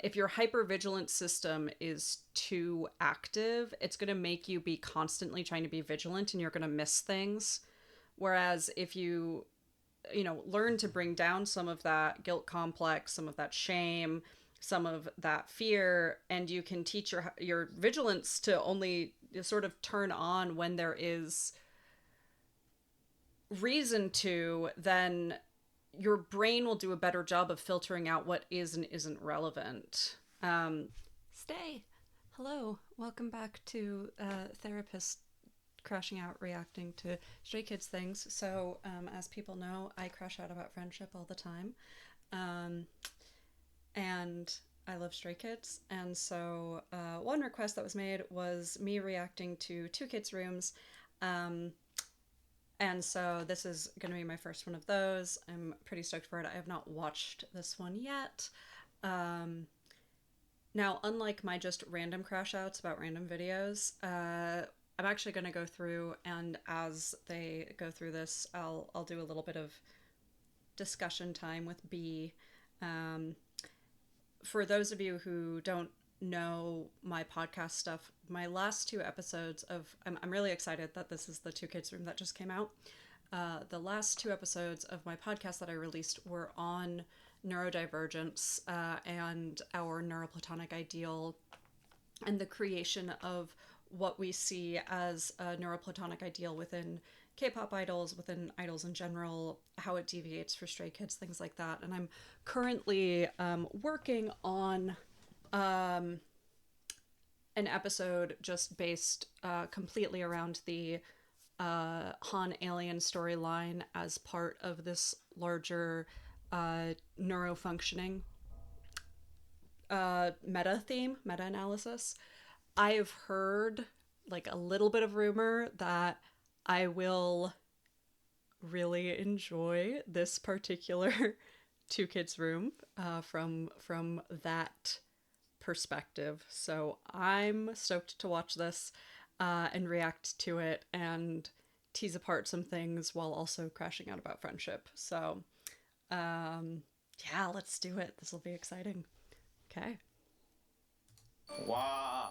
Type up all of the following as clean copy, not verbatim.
If your hypervigilance system is too active, it's going to make you be constantly trying to be vigilant and you're going to miss things. Whereas if you, learn to bring down some of that guilt complex, some of that shame, some of that fear, and you can teach your vigilance to only sort of turn on when there is reason to, then your brain will do a better job of filtering out what is and isn't relevant. Stay. Hello. Welcome back to Therapist Crashing Out Reacting to Stray Kids things. So, as people know, I crash out about friendship all the time. Um, and I love Stray Kids. And so, one request that was made was me reacting to Two Kids' Rooms. Um, and so this is going to be my first one of those. I'm pretty stoked for it. I have not watched this one yet. Um, Now, unlike my just random crash outs about random videos, I'm actually going to go through, and as they go through this, I'll do a little bit of discussion time with B. Um, for those of you who don't know my podcast stuff, my last two episodes of I'm really excited that this is the Two Kids Room that just came out. The last two episodes of my podcast that I released were on neurodivergence and our neuroplatonic ideal and the creation of what we see as a neuroplatonic ideal within K-pop idols, within idols in general, how it deviates for Stray Kids, things like that. And I'm currently working on an episode just based completely around the Han alien storyline as part of this larger neurofunctioning meta analysis. I've heard like a little bit of rumor that I will really enjoy this particular Two Kids Room from that perspective. So I'm stoked to watch this and react to it and tease apart some things while also crashing out about friendship. So yeah, let's do it. This will be exciting. Okay. 와.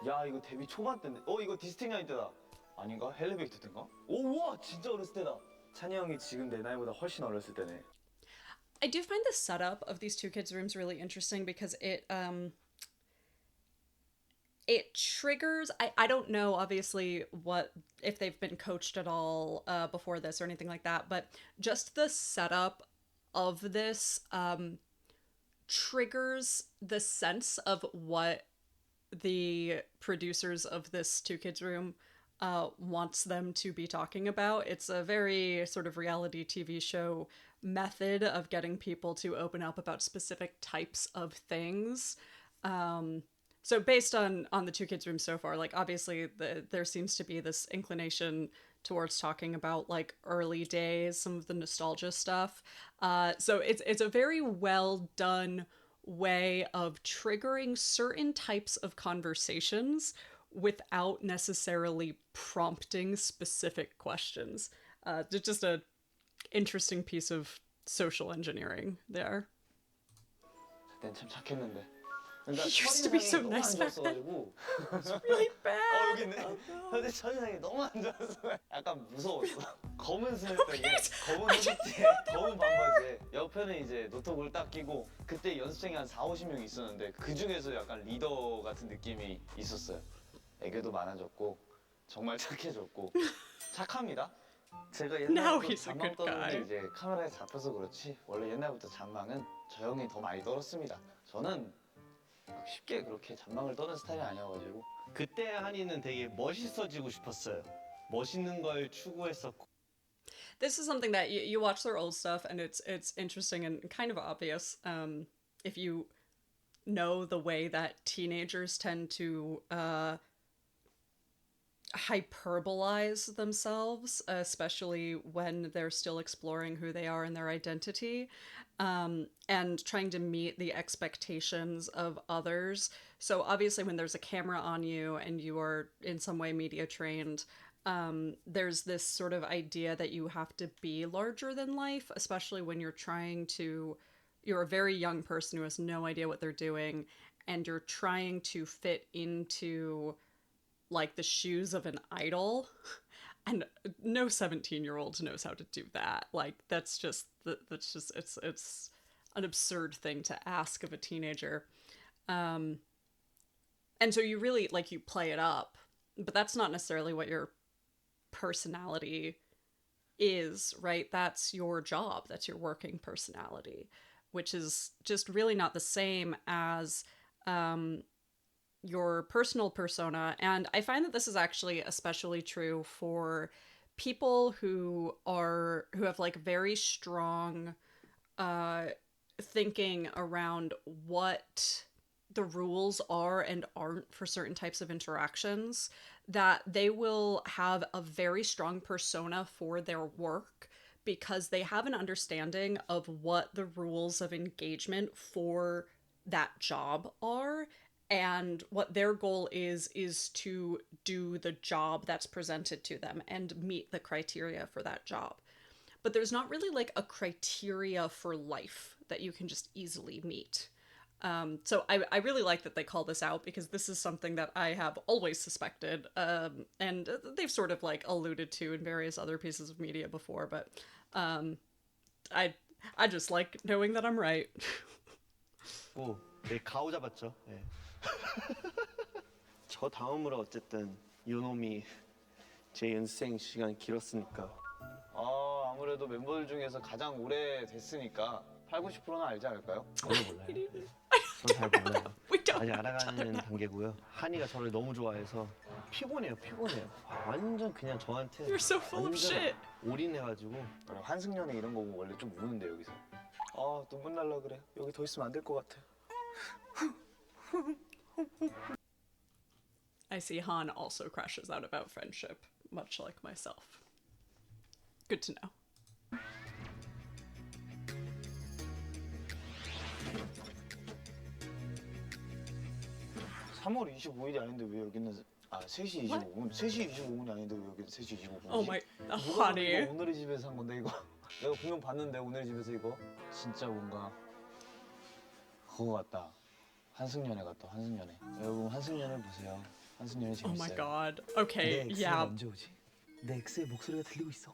야, 이거 데뷔 초반 때인데. 이거 디스티니 때다. 아닌가? 헬리베이터 때인가? 오, 우와, 진짜 어렸을 때다. 찬이 형이 지금 내 나이보다 훨씬 어렸을 때네. I do find the setup of these Two Kids Rooms really interesting because it triggers I don't know obviously what if they've been coached at all before this or anything like that, but just the setup of this triggers the sense of what the producers of this Two Kids Room wants them to be talking about. It's a very sort of reality TV show method of getting people to open up about specific types of things. So based on the Two Kids Room so far, like obviously there seems to be this inclination towards talking about like early days, some of the nostalgia stuff. So it's a very well done way of triggering certain types of conversations without necessarily prompting specific questions. Just a interesting piece of social engineering there. 그땐 참 착했는데. He used to be so nice back then. It's really bad. 여기 있네. Oh, no. 근데 첫인상이 너무 안 좋았어. 약간 무서웠어. 검은 스웨터에 Please. 검은 I didn't 후드티에 know that. 검은 반바지에 옆에는 이제 노트북을 딱 끼고 그때 연습생이 한 4, 50명 있었는데 그 중에서 약간 리더 같은 느낌이 있었어요. 애교도 많아졌고 정말 착해졌고 착합니다. 제가 Now 옛날부터 he's a 잔망 good guy. 떠는 게 이제 카메라에 잡혀서 그렇지 원래 옛날부터 잔망은 저 형이 더 많이 떨었습니다. 저는 쉽게 그렇게 잔망을 떠는 스타일이 아니어가지고 그때 한이는 되게 멋있어지고 싶었어요. 멋있는 걸 추구했었고. This is something that you watch their old stuff and it's interesting and kind of obvious if you know the way that teenagers tend to hyperbolize themselves, especially when they're still exploring who they are and their identity, and trying to meet the expectations of others. So obviously when there's a camera on you and you are in some way media trained, there's this sort of idea that you have to be larger than life, especially when you're a very young person who has no idea what they're doing, and you're trying to fit into like the shoes of an idol. And no 17-year-old knows how to do that. Like it's an absurd thing to ask of a teenager. Um, and so you really like you play it up, but that's not necessarily what your personality is, right? That's your job. That's your working personality, which is just really not the same as um, your personal persona. And I find that this is actually especially true for people who have like very strong uh, thinking around what the rules are and aren't for certain types of interactions, that they will have a very strong persona for their work because they have an understanding of what the rules of engagement for that job are, and what their goal is to do the job that's presented to them and meet the criteria for that job. But there's not really like a criteria for life that you can just easily meet. So I really like that they call this out, because this is something that I have always suspected, and they've sort of like alluded to in various other pieces of media before. But um, I I just like knowing that I'm right. 고, 네, 가오 잡았죠. 예. 저 다음으로 어쨌든 요놈이 제 연생 시간 길었으니까 아무래도 멤버들 중에서 가장 오래 됐으니까 8, 90%는 알지 않을까요? 전혀 몰라요. 전 잘 몰라요. We don't 아직 know each 알아가는 other. 단계고요. 한이가 저를 너무 좋아해서 피곤해요. 완전 그냥 저한테 You're so full of 완전 shit. 올인해가지고 환승연애 이런 거 보면 원래 좀 우는데 여기서. 아 눈물 날라 그래. 여기 더 있으면 안 될 것 같아. I see Han also crashes out about friendship, much like myself. Good to know. 3월 25일이 아닌데 왜 여기는 3시 25분? 3시 25분이 아닌데 왜 여기는 3시 25분이지? Oh my, 누가 봐도 honey. 이거 오늘의 집에서 산 건데 이거 내가 분명 봤는데 오늘의 집에서 이거 진짜 뭔가 그거 같다. 환승연애 같다. 환승연애. 여러분 환승연애 보세요. 환승연애 Oh 재밌어요. my god. Okay, 내 엑스가 yeah. 언제 오지? 내 엑스의 목소리가 들리고 있어.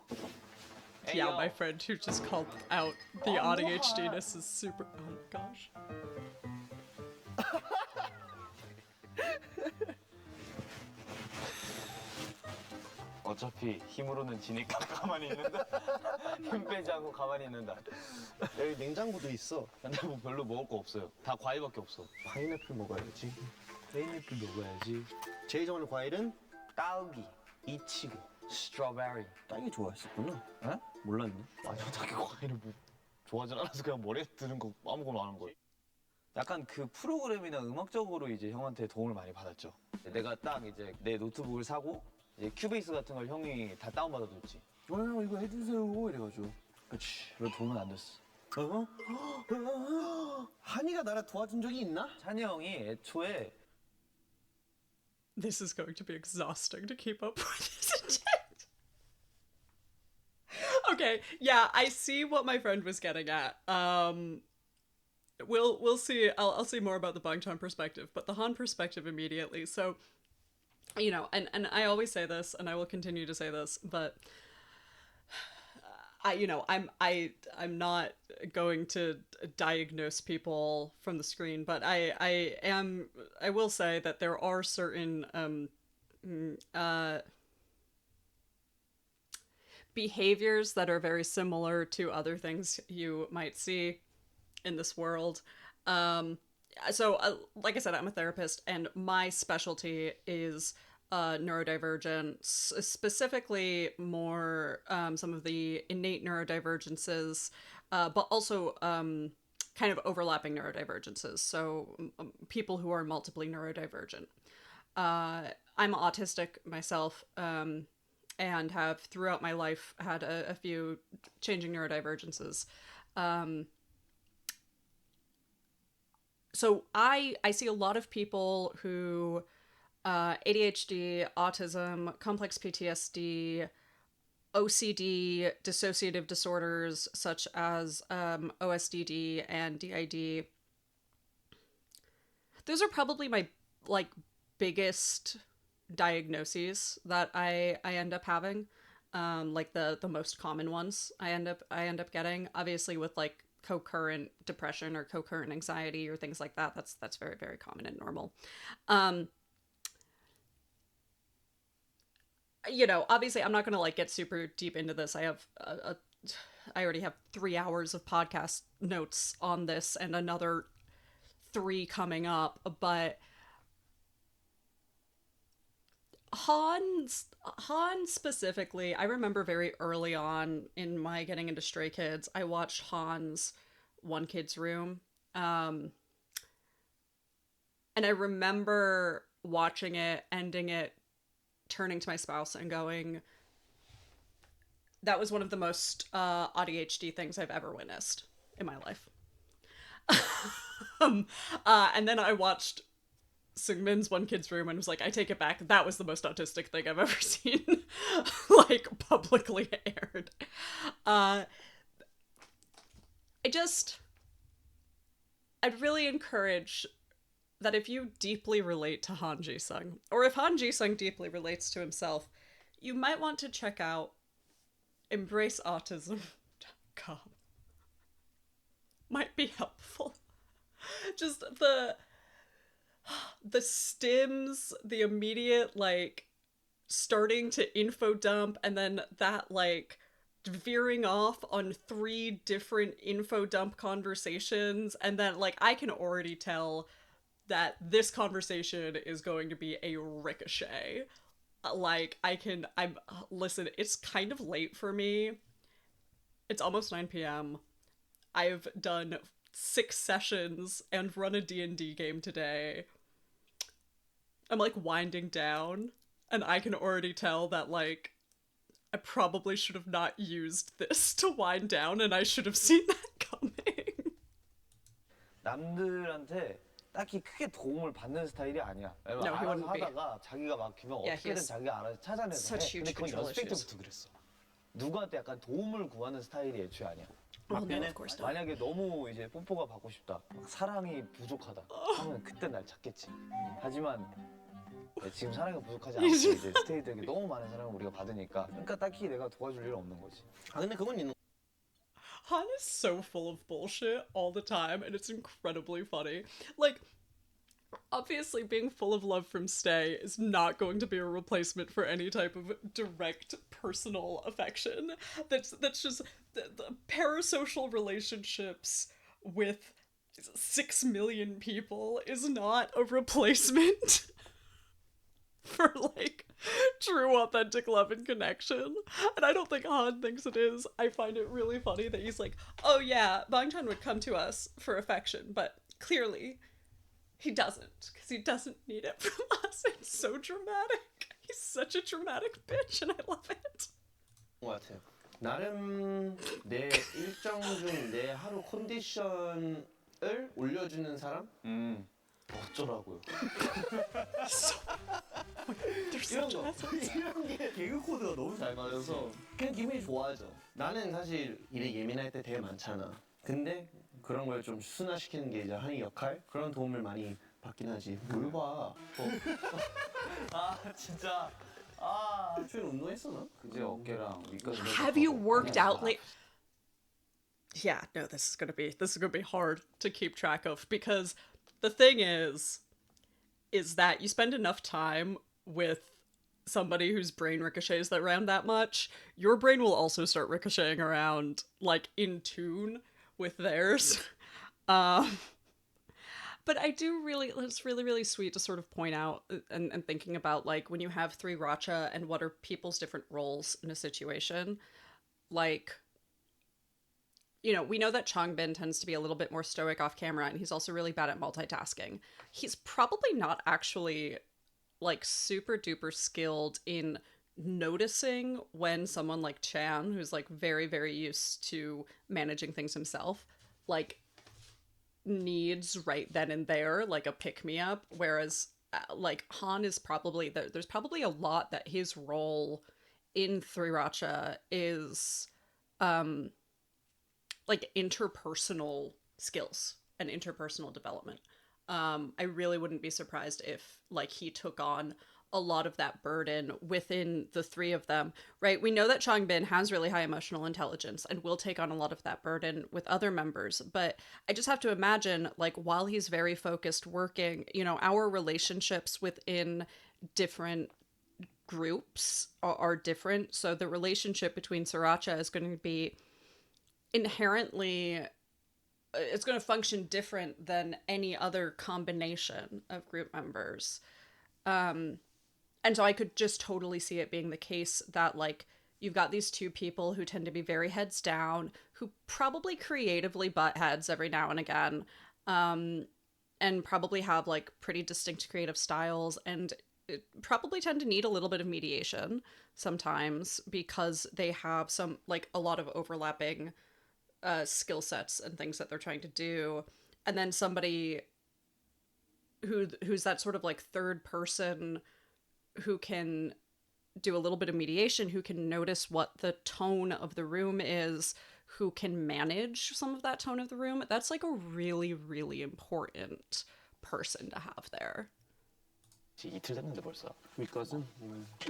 Yeah, my friend who just called out the ADHDness is super. Oh my gosh. 어차피 힘으로는 지니까 가만히 있는다. 힘 빼지 않고 가만히 있는다. 여기 냉장고도 있어. 근데 뭐 별로 먹을 거 없어요. 다 과일밖에 없어. 파인애플 먹어야지. 파인애플 먹어야지. 제일 좋아하는 과일은 딸기, 이치고, 스트로베리. 딸기 좋아했었구나. 에? 몰랐네. 아니요, 자기 과일을 뭐 좋아하진 않아서 그냥 머리에 드는 거 아무거나 하는 거예요. 약간 그 프로그램이나 음악적으로 이제 형한테 도움을 많이 받았죠. 내가 딱 이제 내 노트북을 사고 이제 큐베이스 같은 걸 형이 다 다운받아줬지. 이거 해주세요 이래가지고. 그렇지. 그래 도움은 안 됐어. 어? 한이가 나를 도와준 적이 있나? 찬이 형이 애초에 This is going to be exhausting to keep up with this intent. Okay, yeah, I see what my friend was getting at. We'll see. I'll see more about the Bangtan perspective, but the Han perspective immediately. So, you know, and I always say this, and I will continue to say this, but I'm not going to diagnose people from the screen, but I will say that there are certain behaviors that are very similar to other things you might see in this world. Like I said, I'm a therapist, and my specialty is neurodivergence, specifically more some of the innate neurodivergences, but also kind of overlapping neurodivergences. So people who are multiply neurodivergent. I'm autistic myself, and have throughout my life had a few changing neurodivergences. So I see a lot of people who ADHD, autism, complex PTSD, OCD, dissociative disorders such as OSDD and DID. Those are probably my like biggest diagnoses that I end up having. Like the most common ones I end up getting. Obviously with like co-current depression or co-current anxiety or things like that. That's very, very common and normal. Um, Obviously I'm not gonna like get super deep into this. I already have 3 hours of podcast notes on this and another three coming up, but Han specifically, I remember very early on in my getting into Stray Kids, I watched Han's One Kid's Room. Um, and I remember watching it, ending it, turning to my spouse and going, that was one of the most ADHD things I've ever witnessed in my life. And then I watched Seungmin's One Kid's Room and was like, I take it back. That was the most autistic thing I've ever seen, like, publicly aired. Uh, I just, I'd really encourage that if you deeply relate to Han Ji-sung, or if Han Ji-sung deeply relates to himself, you might want to check out embraceautism.com. Might be helpful. Just the stims, the immediate like starting to info dump, and then that like veering off on three different info dump conversations, and then like I can already tell that this conversation is going to be a ricochet. Like I'm listen, it's kind of late for me. It's almost 9 p.m. I've done 6 sessions and run a D&D game today. I'm like winding down, and I can already tell that like I probably should have not used this to wind down, and I should have seen that coming. 남들한테 딱히 크게 도움을 받는 스타일이 아니야. No, he 알아서 wouldn't be. 하다가 자기가 막히면 Yeah, he 어떻게든 has 자기가 알아서 찾아내서 해. such huge 근데 그건 control 연습생 issues. 때부터 그랬어. 누구한테 약간 도움을 구하는 스타일이 애초에 아니야. Well, no, 막내는 of course not. 만약에 너무 이제 뽀뽀가 받고 싶다, 막 사랑이 부족하다 하면 그때 날 찾겠지. 하지만 지금 사랑이 부족하지 않고 이제 스테이들에게 너무 많은 사랑을 우리가 받으니까 그러니까 딱히 내가 도와줄 일은 없는 거지. 아 근데 그건 있는. Han is so full of bullshit all the time, and it's incredibly funny. Like, obviously, being full of love from Stay is not going to be a replacement for any type of direct personal affection. That's just the parasocial relationships with 6 million people is not a replacement for like true authentic love and connection. And I don't think Han thinks it is. I find it really funny that he's like, oh yeah, Bangtan would come to us for affection, but clearly he doesn't, because he doesn't need it from us. It's so dramatic. He's such a dramatic bitch, and I love it. 것 같아요. 나름 내 일정 중 내 하루 컨디션을 올려주는 사람? 어쩌라고요. 이런 거, 이런 게 개그 코드가 너무 잘 맞아서 그냥 기분이 좋아져. 나는 사실 일에 예민할 때 되게 많잖아. 근데 그런 걸 좀 순화시키는 게 이제 한이 역할? 그런 도움을 많이 받긴 하지. 뭘 봐. 아 진짜. 아, 최근 운동했어 너? 그제 어깨랑 위까지. Have you worked out late? Yeah, no, this is gonna be hard to keep track of, because the thing is that you spend enough time with somebody whose brain ricochets around that much, your brain will also start ricocheting around like in tune with theirs. But I do really, it's really, really sweet to sort of point out and thinking about like when you have three Racha and what are people's different roles in a situation. Like, we know that Changbin tends to be a little bit more stoic off camera, and he's also really bad at multitasking. He's probably not actually like super duper skilled in noticing when someone like Chan, who's like very, very used to managing things himself, like needs right then and there like a pick me up, whereas like Han is probably there's probably a lot that his role in Sriracha is like interpersonal skills and interpersonal development. I really wouldn't be surprised if like he took on a lot of that burden within the three of them, right? We know that Changbin has really high emotional intelligence and will take on a lot of that burden with other members, but I just have to imagine, like, while he's very focused working, you know, our relationships within different groups are different. So the relationship between Sriracha is going to be inherently it's going to function different than any other combination of group members. And so I could just totally see it being the case that, like, you've got these two people who tend to be very heads down, who probably creatively butt heads every now and again, and probably have, like, pretty distinct creative styles, and probably tend to need a little bit of mediation sometimes because they have some, like, a lot of overlapping skill sets and things that they're trying to do. And then somebody who's that sort of, like, third person who can do a little bit of mediation, who can notice what the tone of the room is, who can manage some of that tone of the room. That's like a really, really important person to have there. 이틀 됐는데 벌써. 위것은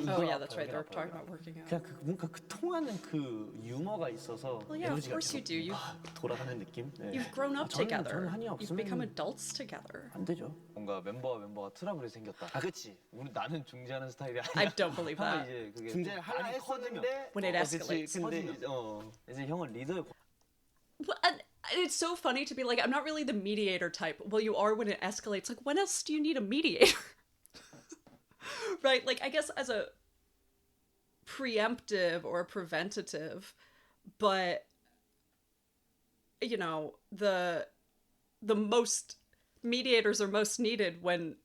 Oh yeah, that's right. They're talking about working out. 그냥 뭔가 그 통하는 그 유머가 있어서 Well, yeah, of 에너지가 course you do. 돌아가는 느낌. 네. You've grown up 저는 together. 한이 You've 없으면 become adults together. 안 되죠. 뭔가 멤버가 트러블이 생겼다. 아 그렇지. 나는 중재하는 스타일이 아니야. I don't believe that. 이제 그게 중재를 하려 했었는데 When it escalates. 근데 이제 형은 리더의 And it's so funny to be like, I'm not really the mediator type. Well, you are when it escalates. Like, when else do you need a mediator? Right? Like, I guess as a preemptive or preventative, but, you know, the most mediators are most needed when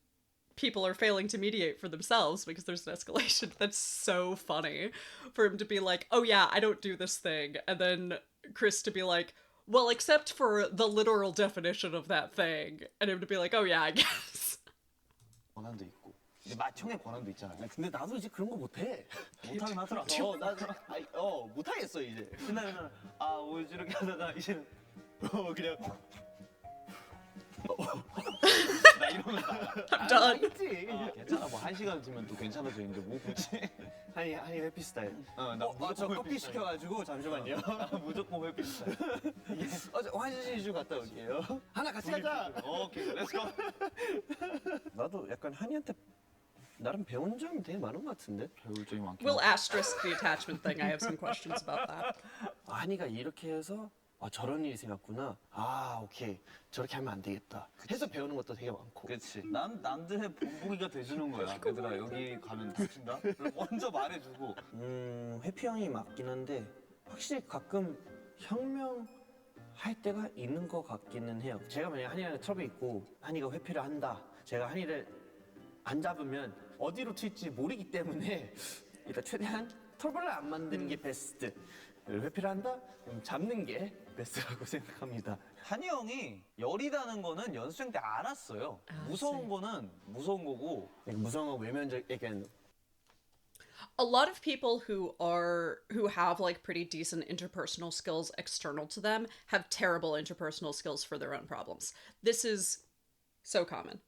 people are failing to mediate for themselves because there's an escalation. That's so funny for him to be like, oh yeah, I don't do this thing. And then Chris to be like, well, except for the literal definition of that thing. And him to be like, oh yeah, I guess. 권한도 있고. 이제 마청의 권한도 있잖아요. 근데 나도 이제 그런 거 못해. 못하긴 하더라. 못하겠어 이제. 옛날에 뭐 이렇게 하다가 이제는 그냥 나 이러면 I'm done. 하겠지. 괜찮아. 뭐 1시간 뒤면 또 괜찮아져 있는데 뭐 굳이. 한이 회피 스타일. 저 커피 시켜가지고 잠시만요. 무조건 회피 스타일. 화장실 좀 갔다 올게요. 하나 같이 가자. 오케이, 렛츠고. 나도 약간 한이한테 나름 배운 점이 되게 많은 것 같은데. 배울 점이 많긴 We'll asterisk the attachment thing. I have some questions about that. 한이가 이렇게 해서 저런 일이 생겼구나. 오케이. 저렇게 하면 안 되겠다. 해서 배우는 것도 되게 많고. 그렇지. 남들의 본보기가 돼주는 거야. 얘들아 여기 가면 다친다. 먼저 말해주고. 회피형이 맞긴 한데 확실히 가끔 혁명할 때가 있는 것 같기는 해요. 제가 만약에 한이랑 트러블이 있고 한이가 회피를 한다. 제가 한이를 안 잡으면 어디로 튈지 모르기 때문에 일단 최대한 트러블을 안 만드는 게 베스트. 회피를 한다? 그럼 잡는 게 베스트라고 생각합니다. 한이 형이 열이다는 거는 연습생 때 알았어요. 무서운 거는 무서운 거고. 무서운 거 외면적, 약간 A lot of people who have like pretty decent interpersonal skills external to them have terrible interpersonal skills for their own problems. This is so common.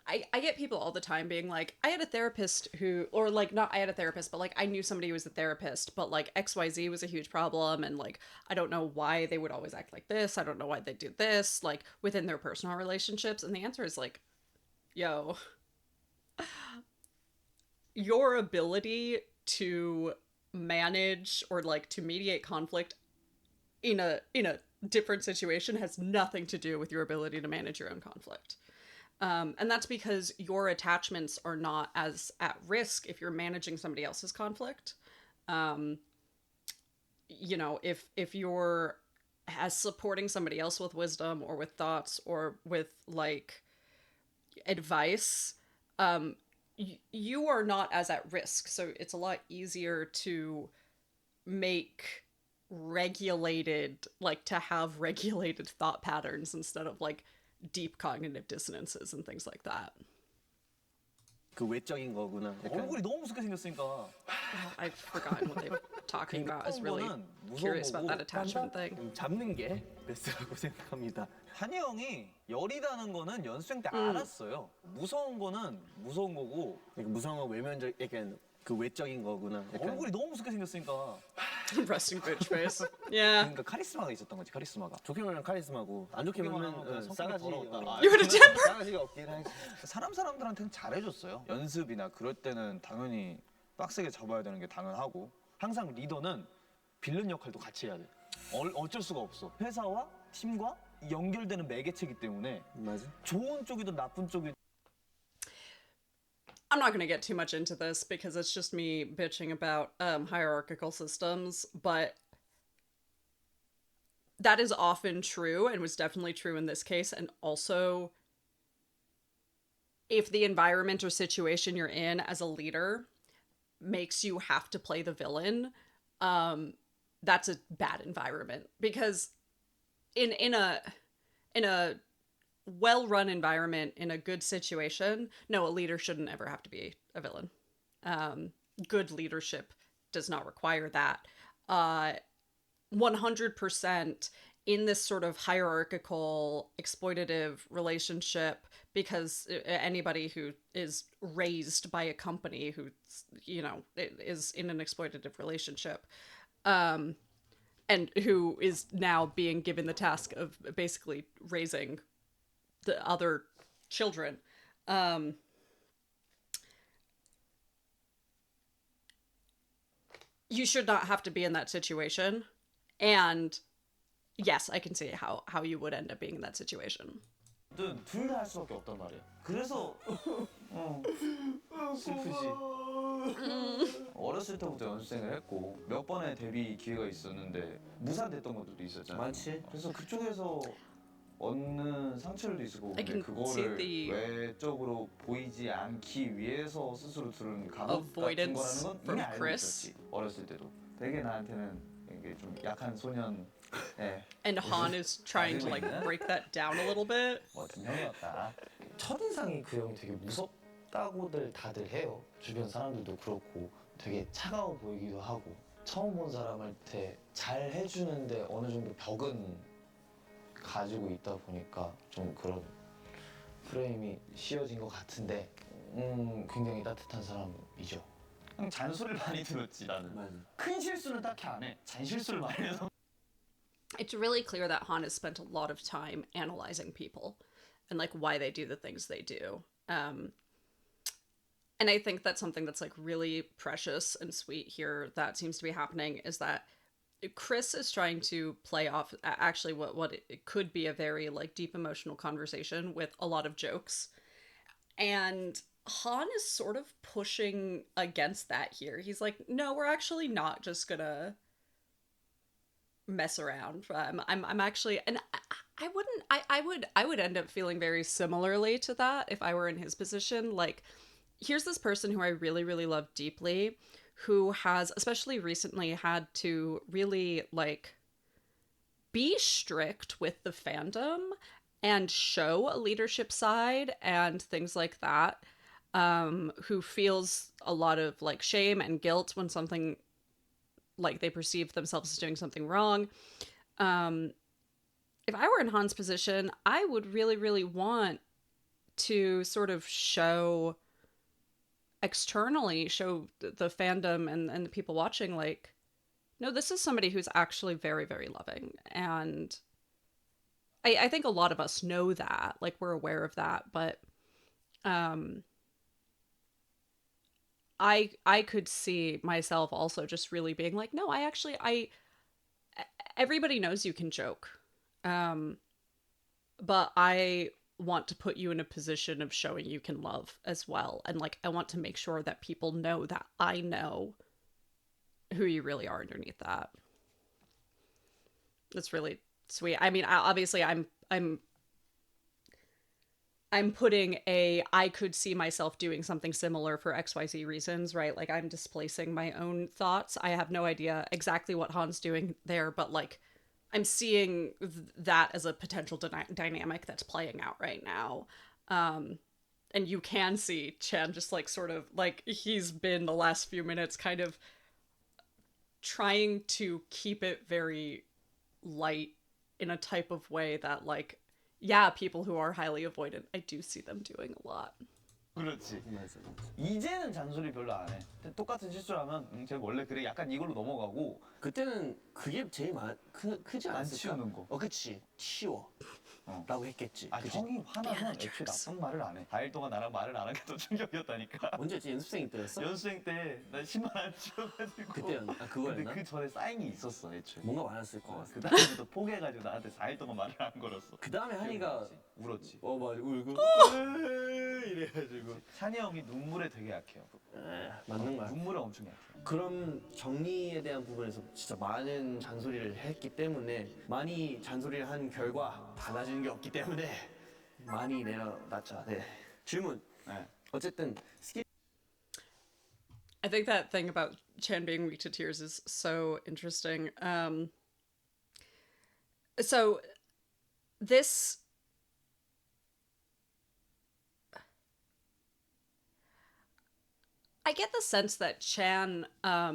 I get people all the time being like, I had a therapist who, or like, not I had a therapist, but like I knew somebody who was a therapist, but like XYZ was a huge problem. And like, I don't know why they would always act like this. I don't know why they do this, like within their personal relationships. And the answer is like, yo, your ability to manage or like to mediate conflict in a different situation has nothing to do with your ability to manage your own conflict. And that's because your attachments are not as at risk if you're managing somebody else's conflict. You know, if you're as supporting somebody else with wisdom or with thoughts or with like advice, you are not as at risk. So it's a lot easier to make regulated, like to have regulated thought patterns instead of like deep cognitive dissonances and things like that. 그 외적인 거구나. 약간 얼굴이 너무 무섭게 생겼으니까. Oh, I've forgotten what they were talking about. I was really 거는 무서운 curious about that 거고 attachment thing. 잡는 게 베스트라고 생각합니다. 한이 형이 열이다는 거는 연습생 때 음. 알았어요. 무서운 거는 무서운 거고 약간 무서운 건 외면적, 약간 그 외적인 거구나. 약간 얼굴이 너무 무섭게 생겼으니까. Resting bitch face. Yeah. 그러니까 카리스마가 있었던 거지, 카리스마가. 좋게 말하면 카리스마고 안 좋게 좋게만 말하면 하면 그냥 성격이 싸가지 더러웠다. You had a temper? 싸가지가 없긴 하지. 사람들한테는 잘해줬어요. 연습이나 그럴 때는 당연히 빡세게 잡아야 되는 게 당연하고 항상 리더는 빌런 역할도 같이 해야 돼. 어쩔 수가 없어. 회사와 팀과 연결되는 매개체이기 때문에 맞아. 좋은 쪽이든 나쁜 쪽이든 I'm not going to get too much into this because it's just me bitching about hierarchical systems, but that is often true and was definitely true in this case. And also, if the environment or situation you're in as a leader makes you have to play the villain, that's a bad environment. Because in a well-run environment, in a good situation, no, a leader shouldn't ever have to be a villain. Good leadership does not require that. 100% in this sort of hierarchical, exploitative relationship, because anybody who is raised by a company who, you know, is in an exploitative relationship, and who is now being given the task of basically raising the other children, you should not have to be in that situation. And yes, I can see how you would end up being in that situation. 둘 다 할 수밖에 없단 말이야. 그래서 슬프지. 어렸을 때부터 연습생을 했고 몇 번의 데뷔 기회가 있었는데 무산됐던 것들도 있었잖아. 많지. 그래서 그쪽에서 얻는 상처도 있었고 I 근데 can 그거를 see the 외적으로 보이지 않기 위해서 스스로 들은 감옥 같은 avoidance 거라는 건 from 이미 알고 Chris. 있었지. 어렸을 때도. 되게 나한테는 이게 좀 약한 소년. 예. And Han is trying to like break that down a little bit. 멋진 형이었다. 첫인상이 그 형이 되게 무섭다고들 다들 해요. 주변 사람들도 그렇고 되게 차가워 보이기도 하고 처음 본 사람한테 잘 해주는데 어느 정도 벽은 가지고 있다 보니까 좀 그런 프레임이 씌워진 것 같은데 굉장히 따뜻한 사람이죠. 그냥 잔소리를 많이 들었지 나는. 맞아. 큰 실수는 딱히 안 해. 잔실수를 많이 해서. It's really clear that Han has spent a lot of time analyzing people and like why they do the things they do. And I think that's something that's like really precious and sweet here that seems to be happening is that Chris is trying to play off actually what it could be a very like deep emotional conversation with a lot of jokes. And Han is sort of pushing against that here. He's like, no, we're actually not just gonna mess around. I'm actually, and I would end up feeling very similarly to that if I were in his position. Like, here's this person who I really, really love deeply, who has, especially recently, had to really like be strict with the fandom and show a leadership side and things like that. Who feels a lot of like shame and guilt when something like they perceive themselves as doing something wrong. If I were in Han's position, I would really, really want to sort of show externally, show the fandom and the people watching, like, no, this is somebody who's actually very, very loving. And I think a lot of us know that, like, we're aware of that, but I could see myself also just really being like, no, everybody knows you can joke. But I want to put you in a position of showing you can love as well. And like, I want to make sure that people know that I know who you really are underneath that. That's really sweet. I mean, obviously I'm putting I could see myself doing something similar for XYZ reasons, right? Like, I'm displacing my own thoughts. I have no idea exactly what Han's doing there, but like, I'm seeing that as a potential dynamic that's playing out right now. And and you can see Chan just like sort of like he's been the last few minutes kind of trying to keep it very light in a type of way that like yeah, people who are highly avoidant, I do see them doing a lot. 그렇지. 맞아. 이제는 잔소리 별로 안 해. 근데 똑같은 실수를 하면 쟤 원래 그래 약간 이걸로 넘어가고 그때는 그게 제일 크지 안 않았을까? 치우는 거. 그치. 치워. 라고 했겠지. 아 그치? 형이 화나면 애초에 Managers. 나쁜 말을 안 해. 4일 동안 나랑 말을 안 한 게 더 충격이었다니까. 언제였지? 연습생 때였어? 연수생 때 나 신발 안 치워가지고. 그때였나? 아, 그거였나? 근데 그 전에 쌓임이 있었어 애초에. 뭔가 많았을 거야. 그 다음부터 포기해가지고 나한테 4일 동안 말을 안 걸었어. 그 다음에 한이가 울었지. 맞아 울고 이래가지고 찬이 형이 눈물에 되게 약해요. 맞는 말. 눈물에 엄청 약해. 그런 정리에 대한 부분에서 진짜 많은 잔소리를 했기 때문에 많이 잔소리를 한 결과 달라지는 게 없기 때문에 많이 내려놨죠. 네. 질문. 네. 어쨌든 I think that thing about Chan being weak to tears is so interesting. So this I get the sense that Chan how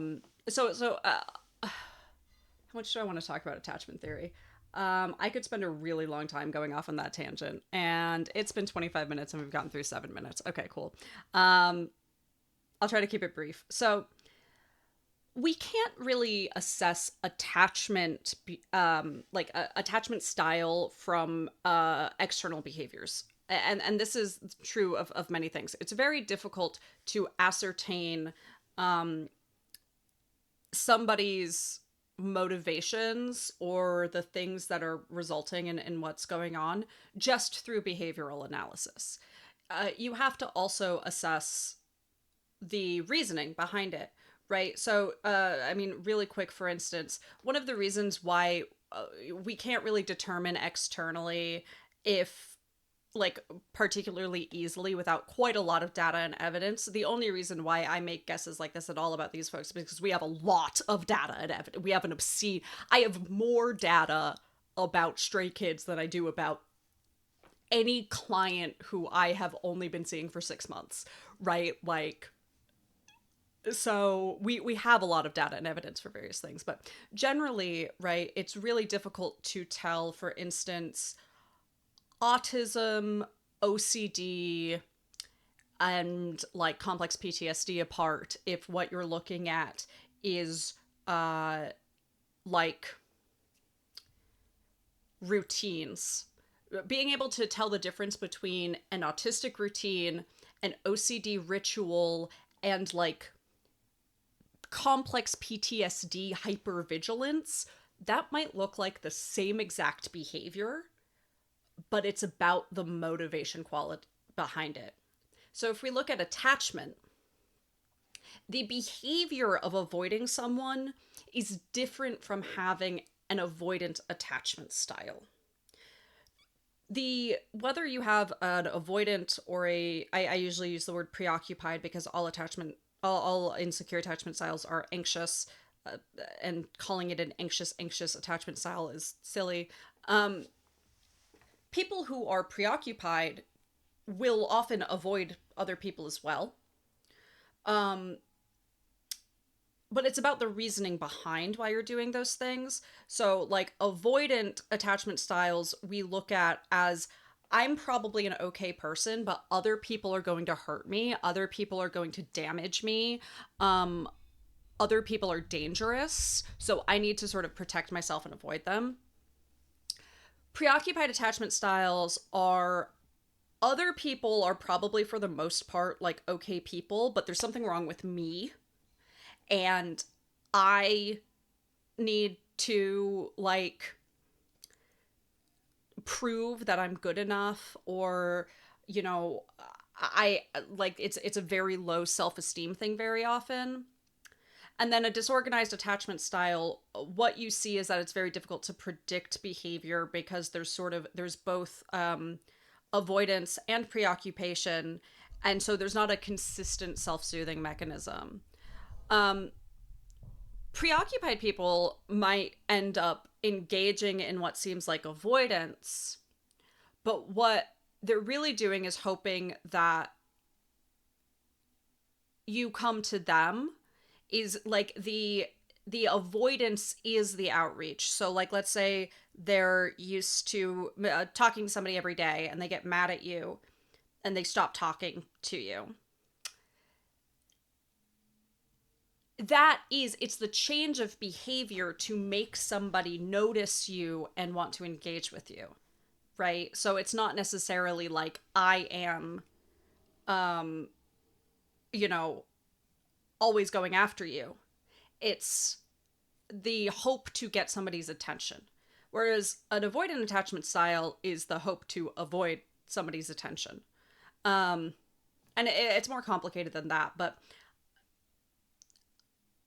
much do I want to talk about attachment theory? I could spend a really long time going off on that tangent, and it's been 25 minutes and we've gotten through 7 minutes. Okay, cool. I'll try to keep it brief. So we can't really assess attachment, attachment style from external behaviors. And this is true of many things. It's very difficult to ascertain somebody's motivations or the things that are resulting in what's going on just through behavioral analysis. You have to also assess the reasoning behind it, right? So, I mean, really quick, for instance, one of the reasons why we can't really determine externally if like particularly easily without quite a lot of data and evidence. The only reason why I make guesses like this at all about these folks is because we have a lot of data and evidence. We have an obscene. I have more data about stray kids than I do about any client who I have only been seeing for 6 months, right? Like, so we have a lot of data and evidence for various things, but generally, right, it's really difficult to tell, for instance, autism, OCD, and like complex PTSD apart if what you're looking at is like routines. Being able to tell the difference between an autistic routine, an OCD ritual, and like complex PTSD hypervigilance, that might look like the same exact behavior, but it's about the motivation quality behind it. So if we look at attachment, the behavior of avoiding someone is different from having an avoidant attachment style. Whether you have an avoidant or I usually use the word preoccupied because all insecure attachment styles are anxious, and calling it an anxious attachment style is silly. People who are preoccupied will often avoid other people as well. But it's about the reasoning behind why you're doing those things. So, like, avoidant attachment styles, we look at as I'm probably an okay person, but other people are going to hurt me. Other people are going to damage me. Other people are dangerous. So I need to sort of protect myself and avoid them. Preoccupied attachment styles are other people are probably for the most part like okay people, but there's something wrong with me and I need to like prove that I'm good enough, or you know, I like it's a very low self-esteem thing very often. And then a disorganized attachment style, what you see is that it's very difficult to predict behavior because there's both avoidance and preoccupation. And so there's not a consistent self-soothing mechanism. Preoccupied people might end up engaging in what seems like avoidance, but what they're really doing is hoping that you come to them. Is like the avoidance is the outreach. So like, let's say they're used to talking to somebody every day and they get mad at you and they stop talking to you. It's the change of behavior to make somebody notice you and want to engage with you, right? So it's not necessarily like I am, you know, always going after you. It's the hope to get somebody's attention. Whereas an avoidant attachment style is the hope to avoid somebody's attention. And it's more complicated than that, but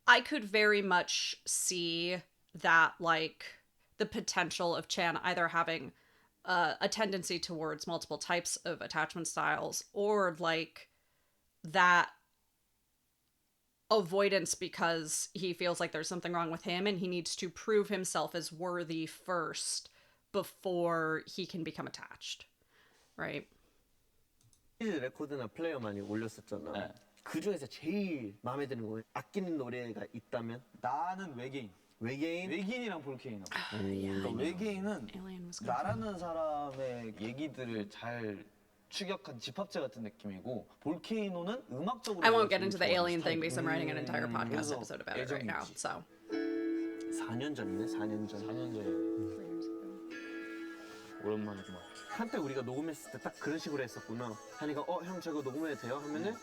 I could very much see that, like, the potential of Chan either having a tendency towards multiple types of attachment styles, or like that avoidance because he feels like there's something wrong with him and he needs to prove himself as worthy first before he can become attached, right? 레코드나 플레이어 많이 올렸었잖아. 네. 그 중에서 제일 마음에 드는 거 아끼는 노래가 있다면? 나는 외계인. 외계인? 외계인이랑 볼케이노. Yeah, 그러니까 외계인은 Alien was good. 나라는 사람의 얘기들을 잘 추격한 집합체 같은 느낌이고, 볼케이노는 음악적으로 I won't get into the 좋아하는 alien thing 스타일. because I'm writing an entire podcast 그래서 episode about it right 애정이 now. 있지. So 4년 전이네, 4년 전. 4년 전에 오랜만이구만. 한때 우리가 녹음했을 때 딱 그런 식으로 했었구나. 하니까 형 저거 녹음해도 돼요? 하면은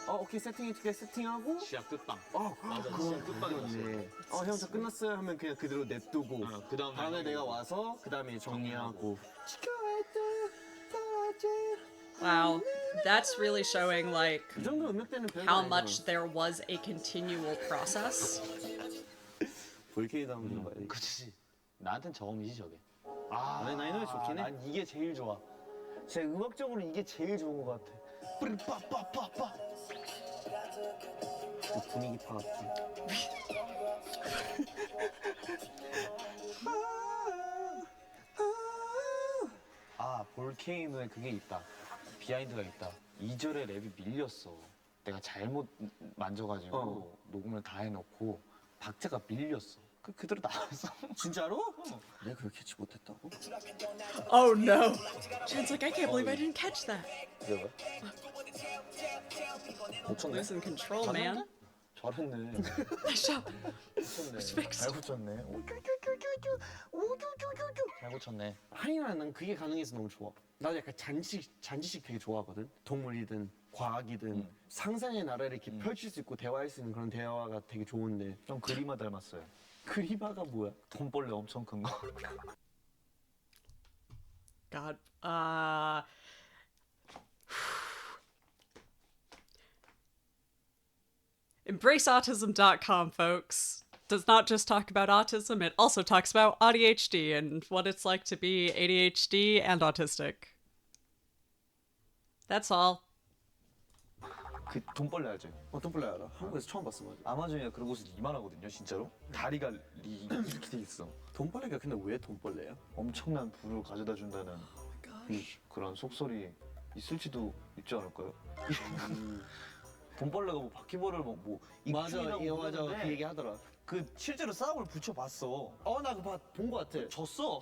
오케이 세팅해줄게. 세팅하고 시작 끝방. 맞아, 진짜 끝방이었어. 형 저 끝났어요 하면 그냥 그대로 냅두고 그 다음에 다음에 내가 와서 그 다음에 정리하고 wow, that's really showing like 그 정도 음역대는 별거 how 아니잖아. much there was a continual process. 볼케이노 한번 들어봐야지. 그치. 나한텐 저음이지 저게. 아니, 나 이 노래 좋긴 해. 난 이게 제일 좋아. 제 음악적으로 이게 제일 좋은 것 같아. 뿌리빠빠빠빠. 그 분위기 파악해. 볼케이노에 그게 있다. 비하인드가 있다. 2절에 랩이 밀렸어. 내가 잘못 만져가지고 녹음을 다 해놓고 박자가 밀렸어. 그대로 나왔어. 진짜로? 내가 그걸 캐치 못했다고? Oh no. Chan's like, I can't believe I didn't catch that. 그래? 고쳤네. Losing control, man. 잘했네. Shut up. 고쳤네. Fixed. 잘 고쳤네. 잘 고쳤네. 한이랑 난 그게 가능해서 너무 좋아. 나도 약간 잔치식 되게 좋아하거든. 동물이든 과학이든 상상의 나라를 이렇게 펼칠 수 있고 대화할 수 있는 그런 대화가 되게 좋은데 좀 그리마 닮았어요. 그리바가 뭐야? 돈벌레 엄청 큰 거. God. EmbraceAutism.com, folks. Does not just talk about autism, it also talks about ADHD and what it's like to be ADHD and autistic. That's all. 그 돈벌레 알죠? 어떤 플레이 알아? 한국에서 처음 봤어. 맞아. 아마존이나 그런 곳은 이만하거든요, 진짜로. 다리가 이렇게 돼 있어. 돈벌레가 근데 왜 돈벌레야? 엄청난 부를 가져다 준다는 그런 속설이 있을지도 있지 않을까요? 돈벌레가 뭐 바퀴벌레를 뭐 맞아, 입중이라고 맞아. 그러는데 그 얘기 하더라. 그 실제로 싸움을 붙여봤어. 나 그거 본 거 같아. 졌어.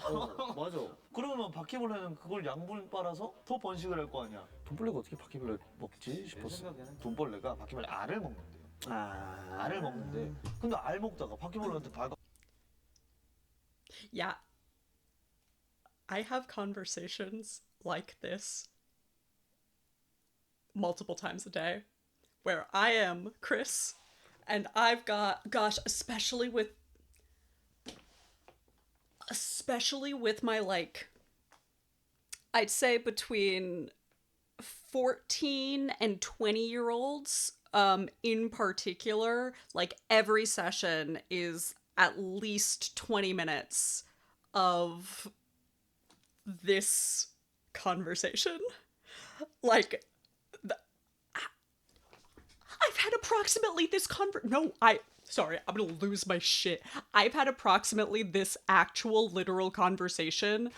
맞아. 그러면 바퀴벌레는 그걸 양분 빨아서 더 번식을 할 거 아니야. 돈벌레가 어떻게 바퀴벌레 먹지 제 싶었어. 생각에는 돈벌레가 바퀴벌레 알을 먹는데요. 아, 알을 먹는데 근데 알 먹다가 바퀴벌레한테 발가 Yeah. I have conversations like this multiple times a day where I am Chris and I've got, gosh, especially with my, like, I'd say between 14 and 20-year-olds in particular, like every session is at least 20 minutes of this conversation. Like, I've had approximately this sorry, I'm gonna lose my shit. I've had approximately this actual literal conversation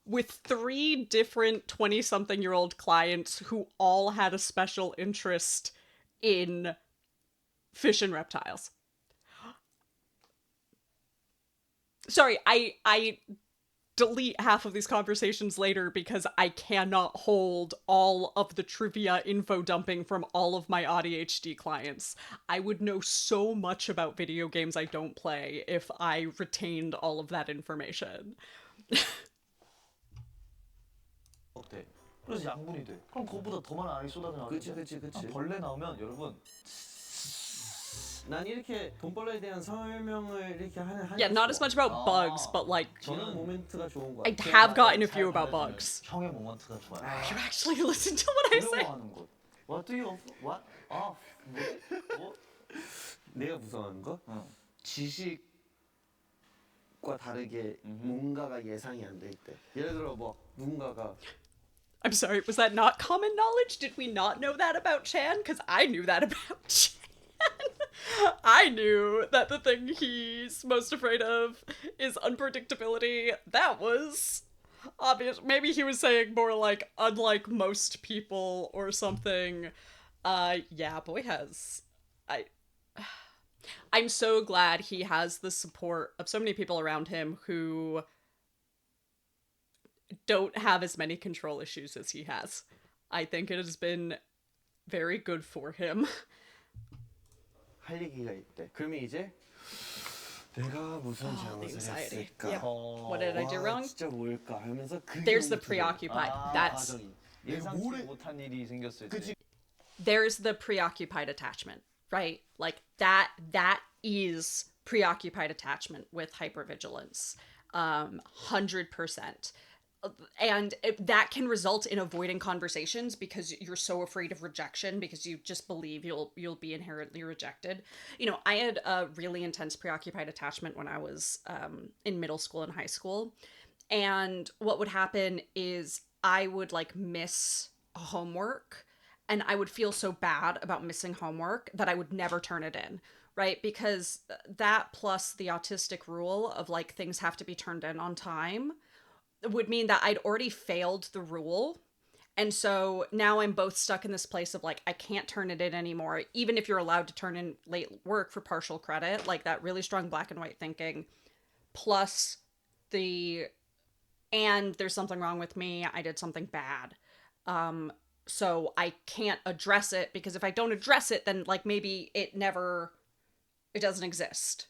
with 3 different 20-something-year-old clients who all had a special interest in fish and reptiles. Sorry, I delete half of these conversations later because I cannot hold all of the trivia info dumping from all of my ADHD clients. I would know so much about video games I don't play if I retained all of that information. 어때? 그래서 양분이 돼. 그럼 그거보다 더 많은 알이 쏟아져 그치. 벌레 나오면 여러분 난 이렇게 돈벌레에 대한 설명을 이렇게 하는 Yeah, not as much about bugs, but like 저는 모멘트가 좋은 거 I 같아요. have gotten a few about bugs. 형의 모먼트가 좋아요. You actually listen to what I say. 두려워하는 것. What do you what? 뭐? 내가 무서워하는 거? 지식과 다르게 뭔가가 예상이 안 돼 있대. 예를 들어 뭐 누군가가 I'm sorry, was that not common knowledge? Did we not know that about Chan? Because I knew that about Chan. I knew that the thing he's most afraid of is unpredictability. That was obvious. Maybe he was saying more like, unlike most people or something. Yeah, boy has... I'm so glad he has the support of so many people around him who don't have as many control issues as he has. I think it has been very good for him. 할 얘기가 있대. 그러면 이제 내가 무슨 잘못을 anxiety. 했을까? Yep. What did I do 와, wrong? 진짜 뭘까 하면서 그게 There's the 너무 두려워. preoccupied. That's 과정이. 예상치 모래- 못한 일이 생겼을 그치. 때. there's the preoccupied attachment, right? Like that is preoccupied attachment with hypervigilance. 100%. And that can result in avoiding conversations because you're so afraid of rejection because you just believe you'll be inherently rejected. You know, I had a really intense preoccupied attachment when I was in middle school and high school. And what would happen is I would like miss homework and I would feel so bad about missing homework that I would never turn it in, right? Because that plus the autistic rule of like things have to be turned in on time would mean that I'd already failed the rule. And so now I'm both stuck in this place of like, I can't turn it in anymore, even if you're allowed to turn in late work for partial credit, like that really strong black and white thinking, plus and there's something wrong with me, I did something bad. So I can't address it because if I don't address it, then like maybe it doesn't exist.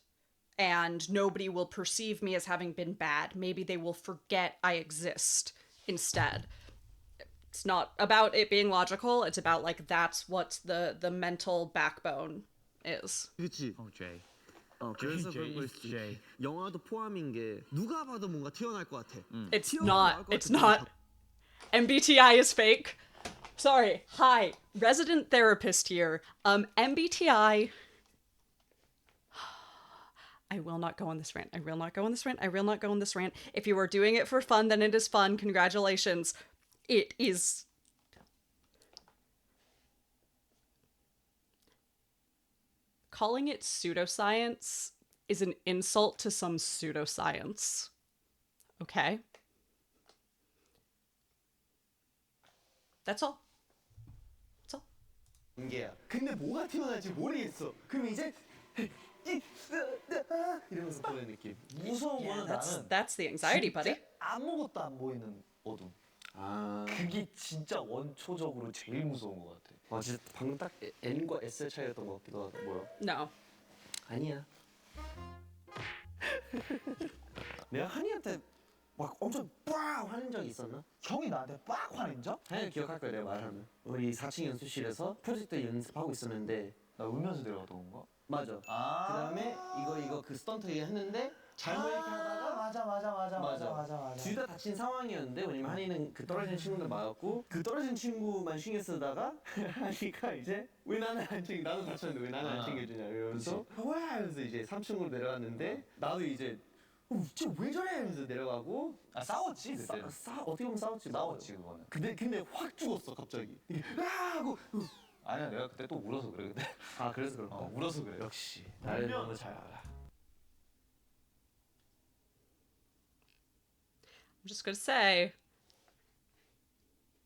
And nobody will perceive me as having been bad. Maybe they will forget I exist instead. It's not about it being logical. It's about like that's what the mental backbone is. 그치? Jay. 그래서 그런 걸 수도 있지. 영화도 포함인 게 누가 봐도 뭔가 튀어나올 것 같아. It's not. MBTI is fake. Sorry. Hi, resident therapist here. MBTI. I will not go on this rant. If you are doing it for fun, then it is fun. Congratulations. It is... Calling it pseudoscience is an insult to some pseudoscience. Okay? That's all. 이게야. 근데 뭐가 튀어나올지 모르겠어. 그럼 이제 이러면서 보는 느낌. 무서운 Yeah, 거는 나는 that's the anxiety, buddy. 진짜 아무것도 안 보이는 어둠. 아, 그게 진짜 원초적으로 제일 무서운 것 같아. 와 진짜 방금 딱 N과 S의 차이였던 것 같기도 하고. 뭐야? No. 아니야. 내가 한이한테 막 엄청 빡 화낸 적이 있었나? 형이 나한테 빡 화낸 적? 한이 기억할 거야 내가 말하면. 우리 4층 연습실에서 프로젝트 연습하고 있었는데 나 울면서 내려갔던 건가? 맞아. 아. 그다음에 이거 그 스턴트 했는데 잘못 이렇게 하다가 맞아. 둘 다 다친 상황이었는데 왜냐면 한이는 그 떨어진 친구들 맞았고 그 떨어진 친구만 신경 쓰다가 한이가 이제 왜 나는 안 챙겨 나도 다쳤는데 왜 나는 안 챙겨주냐 이러면서 와 하면서 이제 3층으로 내려갔는데 나도 이제 쟤왜 저래 하면서 내려가고 아 싸웠지 그때. 어떻게 보면 싸웠지 싸웠지 그거는. 근데 확 죽었어 갑자기 아 하고 아니야 내가 그때 또 울어서 그래 그때. 아 그래서 그런가 울어서 그래. 역시 나를 너무 잘 알아. I'm just gonna say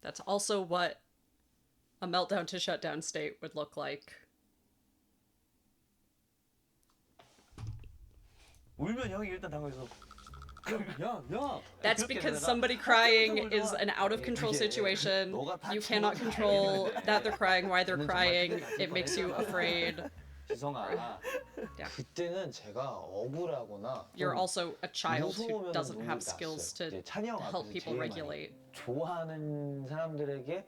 that's also what a meltdown to shutdown state would look like. 울면 형이 일단 당황해서 야. That's because somebody crying is an out of control situation. You cannot control that they're crying, why they're crying. It makes you afraid. 지성아. 그때는 제가 억울하거나 You're also a child who 무서우면 doesn't have 눈물이 skills 났어요. to 이제 찬이 형 help 앞에서 people 제일 많이 regulate. 좋아하는 사람들에게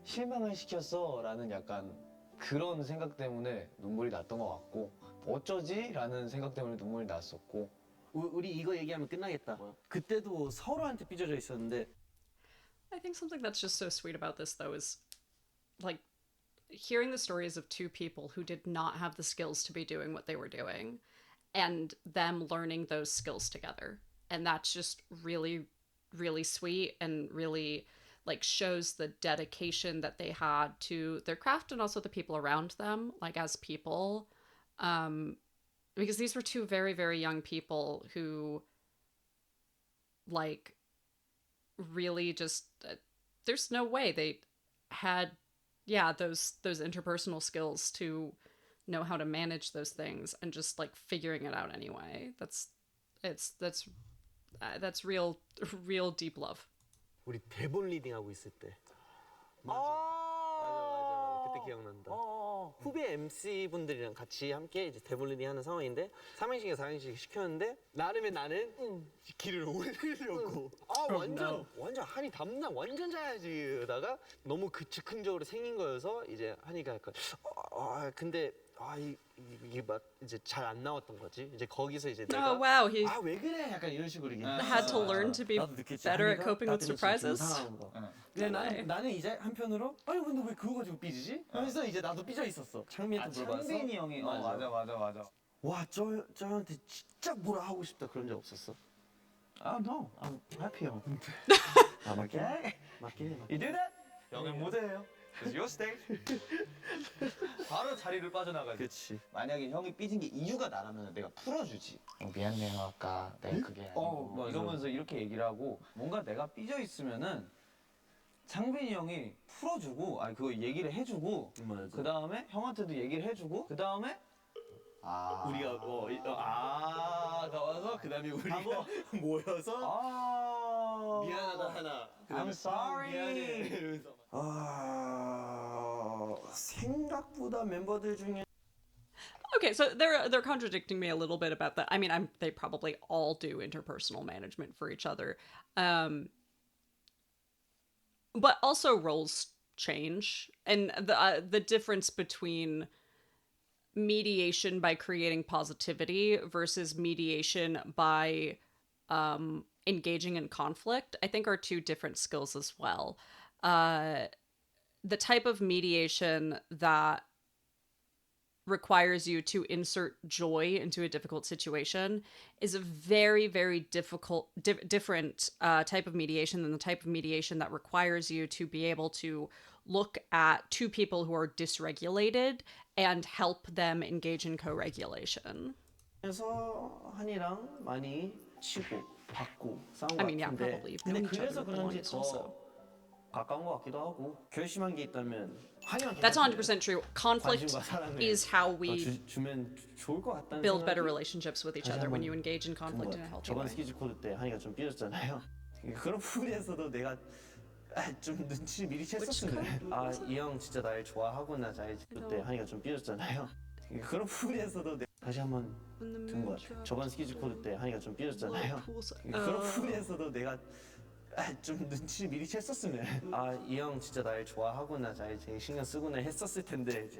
실망을 시켰어라는 약간 그런 생각 때문에 눈물이 났던 것 같고 어쩌지라는 생각 때문에 눈물이 났었고 우리 이거 얘기하면 끝나겠다. 그때도 서로한테 삐져져 있었는데 I think something that's just so sweet about this, though, is like hearing the stories of two people who did not have the skills to be doing what they were doing and them learning those skills together. And that's just really, really sweet and really like shows the dedication that they had to their craft and also the people around them, like as people. Because these were two very, very young people who like really just there's no way they had those interpersonal skills to know how to manage those things and just like figuring it out anyway. That's real deep love. 우리 대본 리딩하고 있을 때 맞아. 그때 기억난다. 후배 MC 분들이랑 같이 함께 이제 대본 리딩하는 상황인데 3행시가 4행시 시켰는데 나름의 나는 길을 올리려고 완전 한이 담당 완전 잘하지 이러다가 너무 즉흥적으로 생긴 거여서 이제 한이가 약간 근데 이게 막 이제 잘 안 나왔던 거지. 이제 거기서 이제 내가 wow, he 왜 그래? 약간 이런 식으로 얘기해. had to learn to be better at coping with surprises. 근데 나는 이제 한편으로 근데 왜 그거 가지고 삐지지? 하면서 이제 나도 삐져 있었어. 창빈한테 물어봤어. 창빈이 형이 맞아. 와 저한테 진짜 뭐라 하고 싶다 그런 적 없었어? No, I'm happy 형. 맞게. You do that? 형의 무대예요. It's your stage. 바로 자리를 빠져나가지. 그렇지. 만약에 형이 삐진 게 이유가 나라면 내가 풀어주지. 미안해요 아까 내가 그게 아니고 맞아. 이러면서 이렇게 얘기를 하고 뭔가 내가 삐져 있으면은 창빈이 형이 풀어주고 그거 얘기를 해주고 맞아. 그 다음에 형한테도 얘기를 해주고 그 다음에 우리가 나와서 그 다음에 우리가 모여서 미안하다 하나. I'm sorry. 미안해. 이러면서 생각보다 멤버들 중에 Okay, so they're contradicting me a little bit about that. I mean, they probably all do interpersonal management for each other. But also roles change, and the difference between mediation by creating positivity versus mediation by engaging in conflict, I think are two different skills as well. The type of mediation that requires you to insert joy into a difficult situation is a very, very different type of mediation than the type of mediation that requires you to be able to look at two people who are dysregulated and help them engage in co-regulation. 그래서 한이랑 많이 치고 받고 싸운 것 I mean, yeah, 같은데 probably. You've 근데 known each 그래서 other the 그런지 longest 더 also. 가까운 것 같기도 하고 결심한 게 있다면 한이랑 That's 100% true. Conflict 관심과 사랑을 is how 더 we 주면 좋을 것 같다는 build better 생각이 relationships with each other when you engage in conflict in a healthy 저번 way. 스키즈 코드 때 한이가 좀 삐졌잖아요. 그런 부분에서도 내가 좀 눈치 미리 챘었으면 이 형 진짜 날 좋아하구나 잘 그때 한이가 좀 삐졌잖아요. 그런 부분에서도 다시 한번 든 것 같아. 저번 스키즈 코드 때 한이가 좀 삐졌잖아요. 그런 부분에서도 내가 좀 눈치 미리 챘었으면 이 형 진짜 날 좋아하구나 잘 되게 신경 쓰구나 했었을 텐데 이제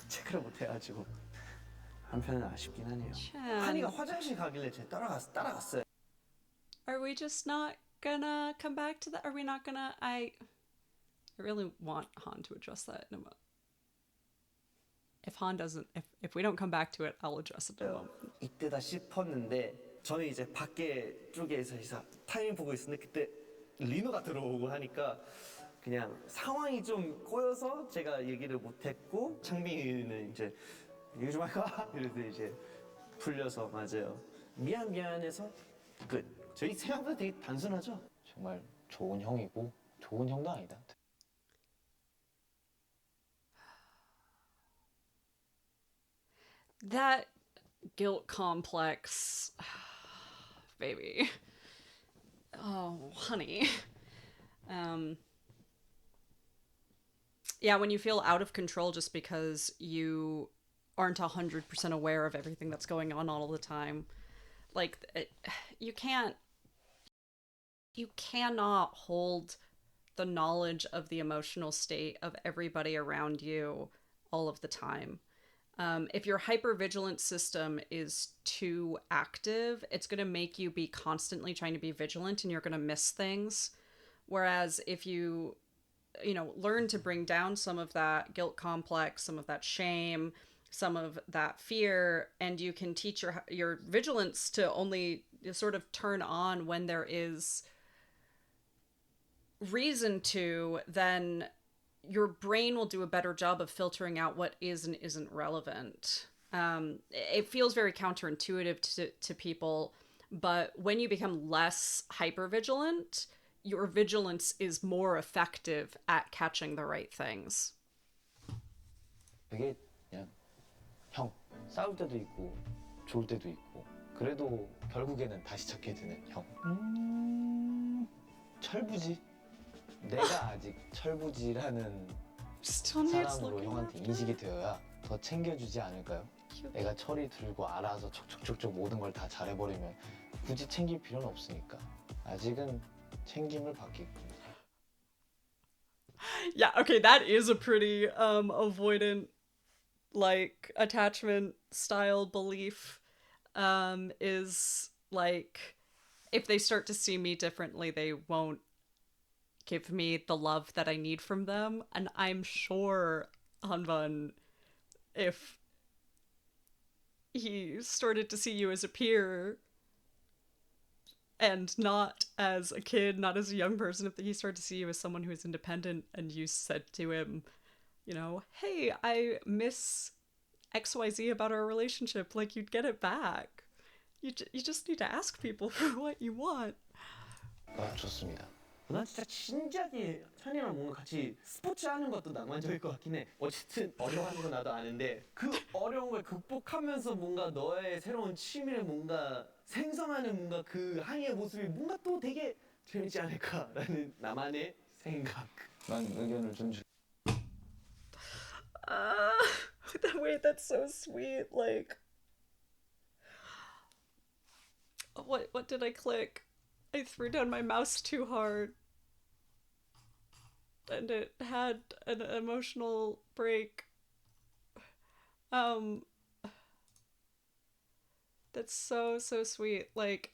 체크를 못 해가지고 한편은 아쉽긴 하네요. 한이가 화장실 가길래 제가 따라갔어요. Are we just not gonna come back to that? Are we not gonna? I really want Han to address that in a moment. If Han doesn't, if we don't come back to it, I'll address it in a moment. 이때다 싶었는데 저는 이제 밖에 쪽에서 타이밍 보고 있었는데 그때 리노가 들어오고 하니까 그냥 상황이 좀 꼬여서 제가 얘기를 못했고 창빈이는 이제 얘기 좀 할까? 이래서 이제 풀려서 맞아요. 미안해서 끝. 저희 생각보다 되게 단순하죠? 정말 좋은 형이고 좋은 형도 아니다. That guilt complex, baby. Oh, honey. Yeah, when you feel out of control just because you aren't 100% aware of everything that's going on all the time. Like, you cannot hold the knowledge of the emotional state of everybody around you all of the time. If your hypervigilant system is too active, it's going to make you be constantly trying to be vigilant and you're going to miss things. Whereas if you learn to bring down some of that guilt complex, some of that shame, some of that fear, and you can teach your vigilance to only sort of turn on when there is reason to, then your brain will do a better job of filtering out what is and isn't relevant. It feels very counterintuitive to people, but when you become less hypervigilant, your vigilance is more effective at catching the right things. 되게 그냥 형 싸울 때도 있고 좋을 때도 있고 그래도 결국에는 다시 찾게 되는 형. 철부지. 내가 아직 철부지라는 사람으로 형한테 인식이 되어야 더 챙겨주지 않을까요? 내가 철이 들고 알아서 척척척척 모든 걸 다 잘해버리면 굳이 챙길 필요는 없으니까 아직은 챙김을 받겠군요. Yeah, okay, that is a pretty avoidant like attachment style belief. Is like if they start to see me differently, they won't give me the love that I need from them. And I'm sure Hanban, if he started to see you as a peer and not as a kid, not as a young person, if he started to see you as someone who is independent and you said to him, hey, I miss XYZ about our relationship, like, you'd get it back. You just need to ask people for what you want. 좋습니다. 난 진짜 진작에 찬이랑 뭔가 같이 스포츠 하는 것도 낭만적일 것 같긴 해. 어쨌든 어려워하는 건 나도 아는데 그 어려운 걸 극복하면서 뭔가 너의 새로운 취미를 뭔가 생성하는 뭔가 그 항의의 모습이 뭔가 또 되게 재밌지 않을까라는 나만의 생각. 난 의견을 존중. Wait, that's so sweet. Like, what did I click? I threw down my mouse too hard. And it had an emotional break. That's so sweet. Like,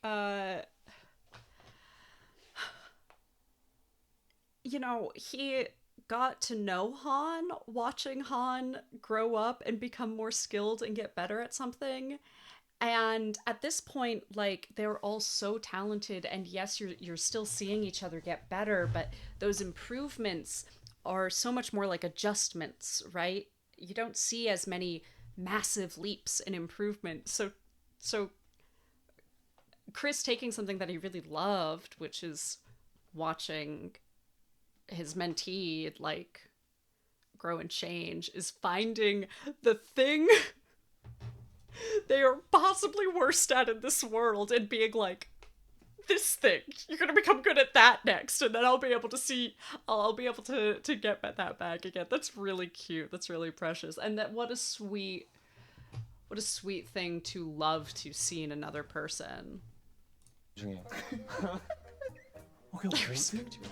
he got to know Han, watching Han grow up and become more skilled and get better at something. And at this point, like, they're all so talented, and yes, you're still seeing each other get better, but those improvements are so much more like adjustments, right? You don't see as many massive leaps in improvement. So Chris taking something that he really loved, which is watching his mentee, like, grow and change, is finding the thing they are possibly worst at in this world and being like, this thing, you're gonna become good at that next, and then I'll be able to get that back again. That's really cute. That's really precious. And that what a sweet thing to love to see in another person. 중에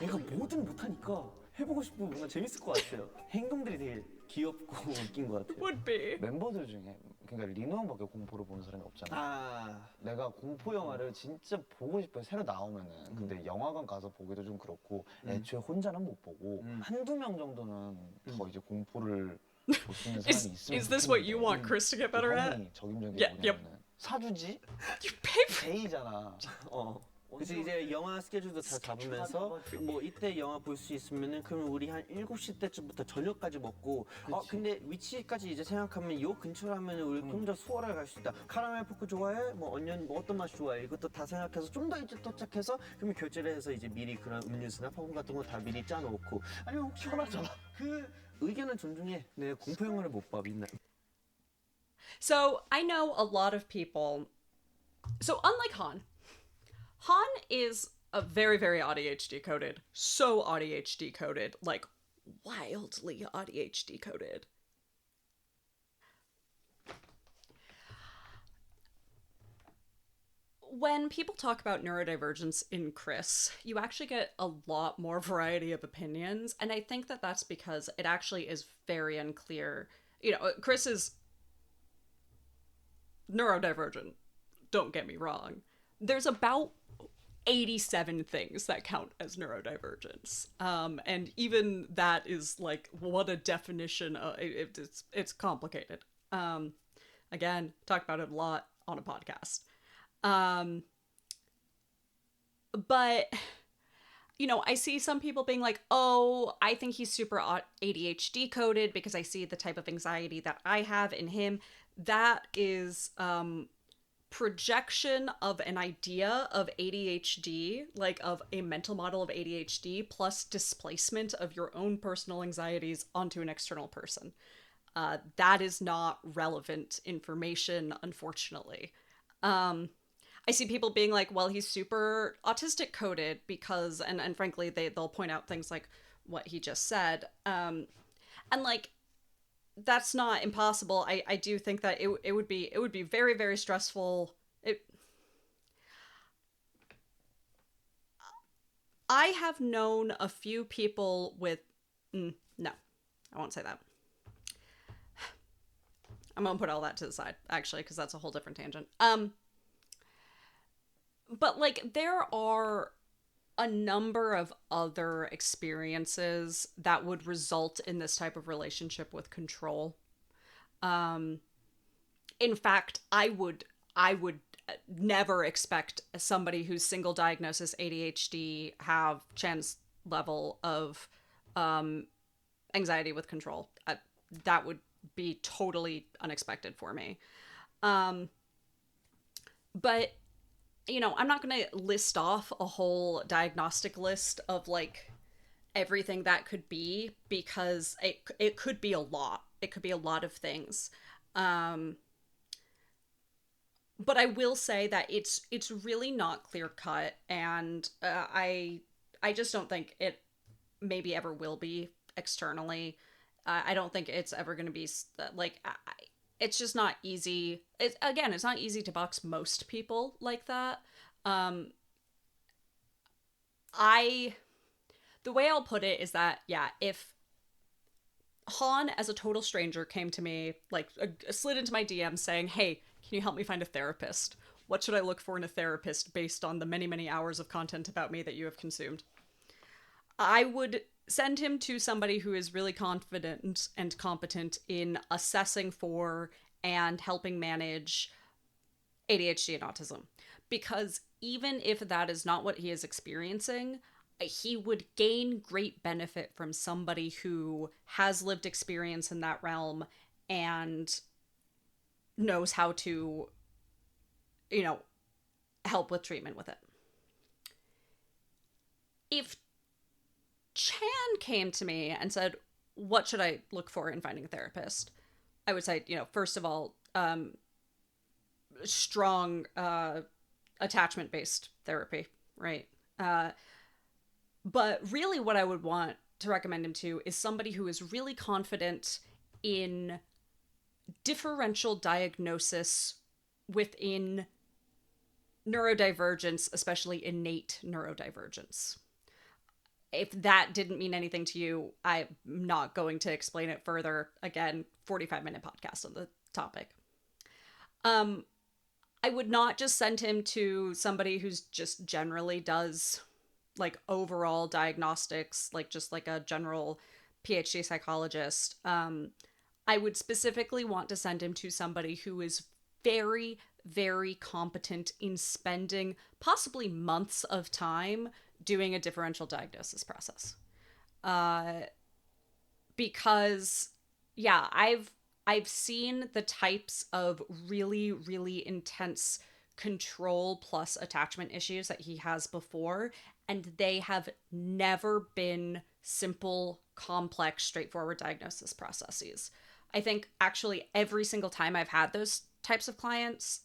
내가 뭐든 못하니까 해보고 싶고 뭔가 재밌을 것 같아요. 행동들이 되게 귀엽고 웃긴 것 같아요. Would be. 멤버들 중에 그러니까 리노 형밖에 공포를 보는 사람이 없잖아. 내가 공포 영화를 진짜 보고 싶어요. 새로 나오면은. 근데 영화관 가서 보기도 좀 그렇고 애초에 혼자는 못 보고 한두 명 정도는 더 이제 공포를 볼 수 있는 사람이 있으면 Is this what you want Chris to get better at? 형이 적임적인 Yeah, yep. 뭐냐면은 사주지? You pay for 제이잖아. 그래서 이제 영화 스케줄도 잘 잡으면서 뭐 이때 영화 볼 수 있으면은 그러면 우리 한 7시 때쯤부터 저녁까지 먹고 근데 위치까지 이제 생각하면 요 근처라면 우리 좀 더 수월하게 갈 수 있다. 카라멜 포크 좋아해? 뭐 언년 뭐 어떤 맛 좋아해? 이것도 다 생각해서 좀 더 일찍 도착해서 그러면 결제를 해서 이제 미리 그런 음료수나 팝콘 같은 거 다 미리 짜놓고 아니면 혹시 그 의견은 존중해. 네, 공포 영화를 못 봐, 민나. So I know a lot of people. So unlike Han is a very, very ADHD coded. So ADHD coded, like wildly ADHD coded. When people talk about neurodivergence in Chris, you actually get a lot more variety of opinions. And I think that that's because it actually is very unclear. You know, Chris is neurodivergent. Don't get me wrong. There's about 87 things that count as neurodivergence. And even that is like, what a definition of it's complicated. Again, talk about it a lot on a podcast. But you know, I see some people being like, oh, I think he's super ADHD coded because I see the type of anxiety that I have in him. That is projection of an idea of ADHD, like of a mental model of ADHD, plus displacement of your own personal anxieties onto an external person. That is not relevant information, unfortunately. I see people being like, well, he's super autistic coded because, and frankly, they'll point out things like what he just said. And like, that's not impossible. I do think that it would be very, very stressful. I have known a few people with, no, I won't say that. I'm gonna put all that to the side, actually, because that's a whole different tangent. But like, there are a number of other experiences that would result in this type of relationship with control. In fact, I would never expect somebody who's single diagnosis ADHD have Chan's level of anxiety with control. That would be totally unexpected for me. But you know, I'm not going to list off a whole diagnostic list of like everything that could be, because it could be a lot. It could be a lot of things. But I will say that it's really not clear cut, and I just don't think it maybe ever will be externally. I don't think it's ever going to be like it's just not easy. It's not easy to box most people like that. I The way I'll put it is that, yeah, if Han as a total stranger came to me, like slid into my DM saying, "Hey, can you help me find a therapist? What should I look for in a therapist based on the many, many hours of content about me that you have consumed?" I would send him to somebody who is really confident and competent in assessing for and helping manage ADHD and autism. Because even if that is not what he is experiencing, he would gain great benefit from somebody who has lived experience in that realm and knows how to, you know, help with treatment with it. If Chan came to me and said, what should I look for in finding a therapist? I would say, you know, first of all, strong attachment-based therapy, right? But really what I would want to recommend him to is somebody who is really confident in differential diagnosis within neurodivergence, especially innate neurodivergence. If that didn't mean anything to you, I'm not going to explain it further. Again, 45-minute podcast on the topic. I would not just send him to somebody who's just generally does like overall diagnostics, like just like a general PhD psychologist. I would specifically want to send him to somebody who is very, very competent in spending possibly months of time doing a differential diagnosis process. Because yeah, I've seen the types of really, really intense control plus attachment issues that he has before, and they have never been simple, complex, straightforward diagnosis processes. I think actually every single time I've had those types of clients,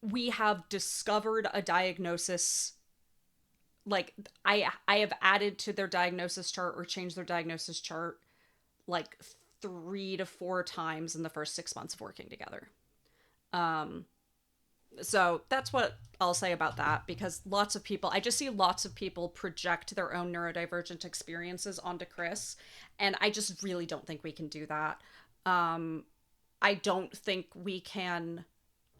we have discovered a diagnosis. Like I have added to their diagnosis chart or changed their diagnosis chart like 3 to 4 times in the first 6 months of working together. So that's what I'll say about that, because lots of people, I just see lots of people project their own neurodivergent experiences onto Chris, and I just really don't think we can do that. I don't think we can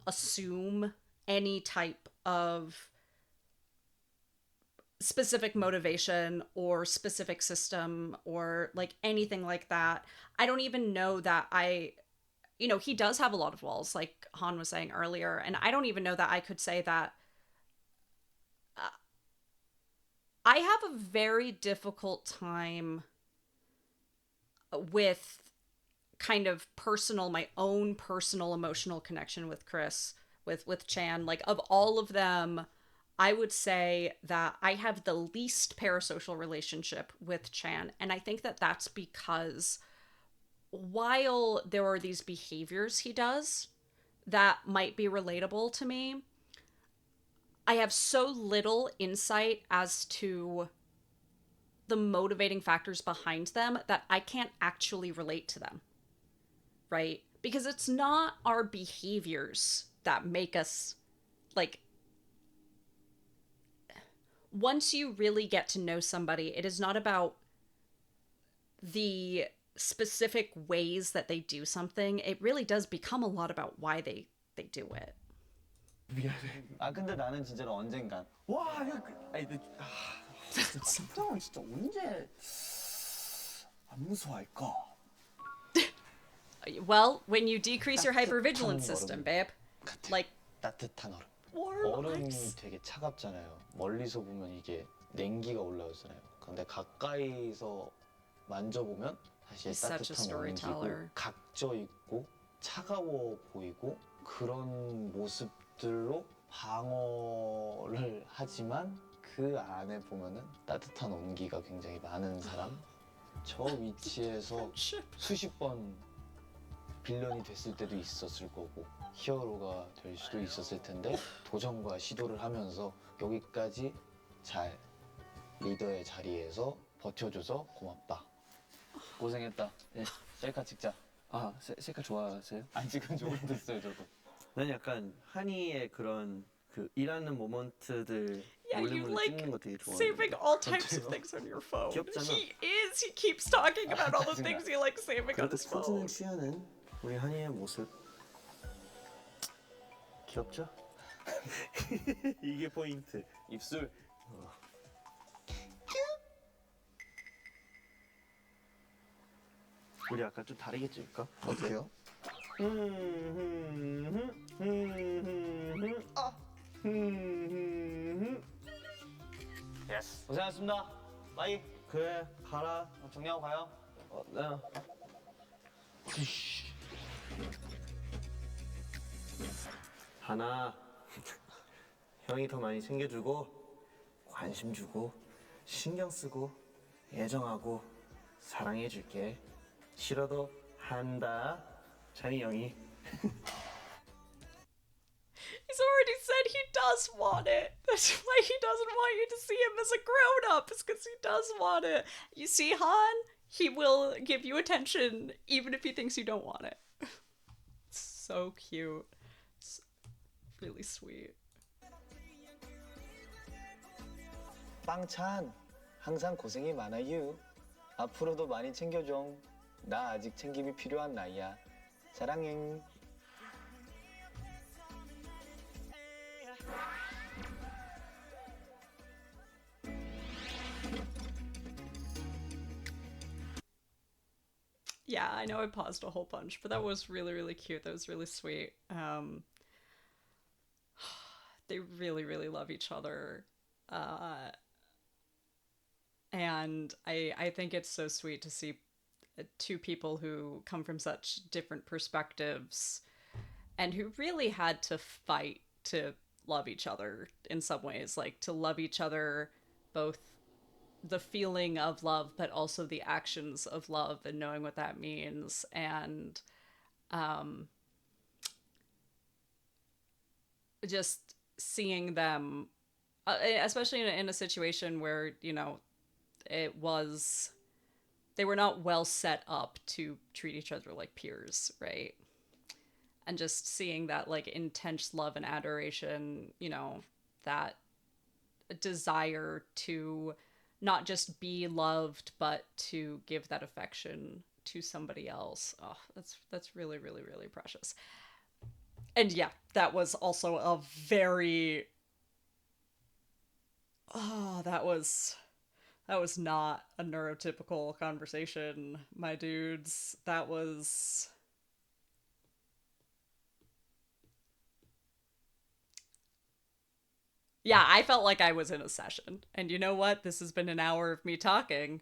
assume any type of specific motivation or specific system or like anything like that. I don't even know that he does have a lot of walls, like Han was saying earlier, and I don't even know that I could say that. I have a very difficult time with kind of my own personal emotional connection with Chris, with Chan. Like, of all of them, I would say that I have the least parasocial relationship with Chan, and I think that that's because while there are these behaviors he does that might be relatable to me, I have so little insight as to the motivating factors behind them that I can't actually relate to them, right? Because it's not our behaviors that make us, like, once you really get to know somebody, it is not about the specific ways that they do something. It really does become a lot about why they do it. 미안해. 아 근데 나는 진짜로 언젠간 와, 이거 아니 진짜 진짜 언제 안 무서워할까? Well, when you decrease your hypervigilance system, babe. Like, 따뜻한 얼음. warm 얼음이 ice. 되게 차갑잖아요. 멀리서 보면 이게 냉기가 올라오잖아요. 근데 가까이서 만져보면 사실 He's such a 따뜻한 storyteller. 온기고 각져 있고 차가워 보이고 그런 모습들로 방어를 하지만 그 안에 보면은 따뜻한 온기가 굉장히 많은 사람. 저 위치에서 수십 번 빌런이 됐을 때도 있었을 거고 히어로가 될 수도 있었을 텐데 도전과 시도를 하면서 여기까지 잘 리더의 자리에서 버텨줘서 고맙다. 고생했다. 예, 셀카 찍자. 아, 셀카 좋아하세요? 아직은 좀 됐어요 저도. 난 약간 한이의 그런 그 일하는 모먼트들 Yeah, you 몰래 like 찍는 거 되게 좋아해요. saving all types of things on your phone. 귀엽잖아. He keeps talking about all the things he likes saving on 그래도 his 사진을 phone. 취하는 우리 한이의 모습 귀엽죠? 이게 포인트. 입술. 우리 아까 좀 다르게 찍을까? 어때요? 예스. 고생하셨습니다. 빠이. 그래, 가라. 정리하고 가요. 나. 하나, 형이 더 많이 챙겨주고 관심 주고 신경 쓰고 애정하고 사랑해줄게. 싫어도 한다. 찬이 형이. He's already said he does want it. That's why he doesn't want you to see him as a grown-up. It's because he does want it. You see, Han? He will give you attention even if he thinks you don't want it. It's so cute. It's really sweet. 빵찬 항상 고생이 많아요. 앞으로도 많이 챙겨줘. 나 아직 챙김이 필요한 나이야. 사랑해. Yeah, I know I paused a whole bunch, but that was really, really cute. That was really sweet. They really, really love each other. Uh, and I think it's so sweet to see two people who come from such different perspectives and who really had to fight to love each other in some ways, like to love each other, both the feeling of love but also the actions of love and knowing what that means. And um just seeing them, especially in a situation where, you know, it was, they were not well set up to treat each other like peers, right? And just seeing that like intense love and adoration, you know, that desire to not just be loved but to give that affection to somebody else. Oh, that's really, really, really precious. And yeah, that was also a very, oh, that was not a neurotypical conversation, my dudes. That was, yeah, I felt like I was in a session. And you know what? This has been an hour of me talking.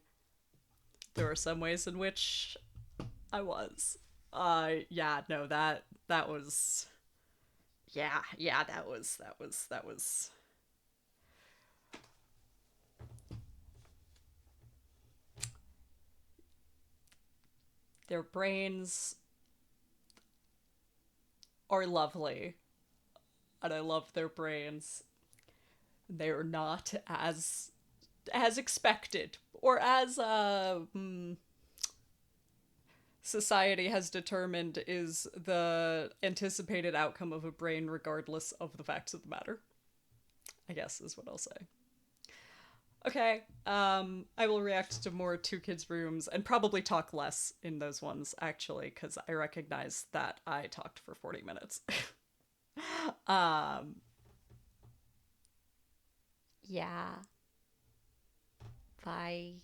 There were some ways in which I was. Yeah, no, that was, yeah, that was their brains are lovely, and I love their brains. They are not as expected or as society has determined is the anticipated outcome of a brain regardless of the facts of the matter, I guess is what I'll say. Okay, I will react to more Two Kids Rooms and probably talk less in those ones, actually, because I recognize that I talked for 40 minutes. um, yeah. Bye.